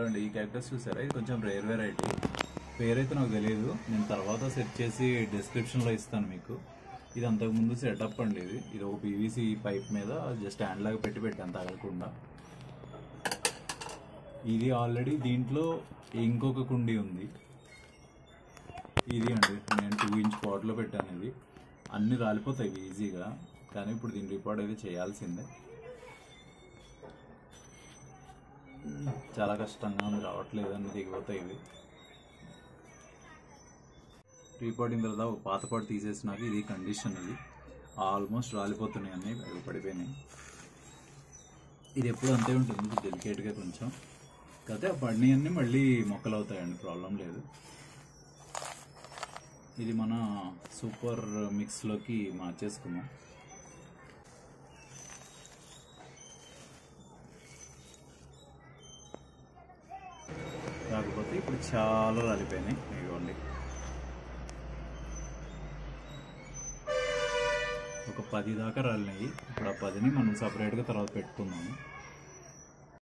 అండి ఈ క్యాక్టస్ చూసారా, ఇది కొంచెం రేర్ వెరైటీ. పేరైతే నాకు తెలియదు, నేను తర్వాత సెట్ చేసి డిస్క్రిప్షన్లో ఇస్తాను మీకు. ఇది అంతకుముందు సెటప్ అండి. ఇది ఒక పీవీసీ పైప్ మీద జస్ట్ స్టాండ్ లాగా పెట్టాను తగలకుండా. ఇది ఆల్రెడీ దీంట్లో ఇంకొక కుండీ ఉంది. ఇది అండి నేను 2 ఇంచ్ పాట్లో పెట్టాను. ఇది అన్నీ రాలిపోతాయి ఈజీగా, కానీ ఇప్పుడు దీని రిపోర్ట్ అయితే చేయాల్సిందే. చాలా కష్టంగా ఉంది, రావట్లేదు, అన్ని దిగిపోతాయి. ఇవి రీపాటింగ్ తర్వాత ఒక పాత పాటు తీసేసినాక ఇది కండిషన్. ఇది ఆల్మోస్ట్ రాలిపోతున్నాయి, అన్నీ అవి పడిపోయినాయి. ఇది ఎప్పుడు అంతే ఉంటుంది, డెలికేట్గా కొంచెం. కాకపోతే ఆ పడినవన్నీ మళ్ళీ మొక్కలు అవుతాయండి, ప్రాబ్లం లేదు. ఇది మన సూపర్ మిక్స్లోకి మార్చేసుకుందాం. కాకపోతే ఇప్పుడు చాలా రాలిపోయినాయి. ఇవ్వండి, ఒక 10 దాకా రాలినాయి. ఇప్పుడు ఆ 10ని మనం సపరేట్గా తర్వాత పెట్టుకుందాము.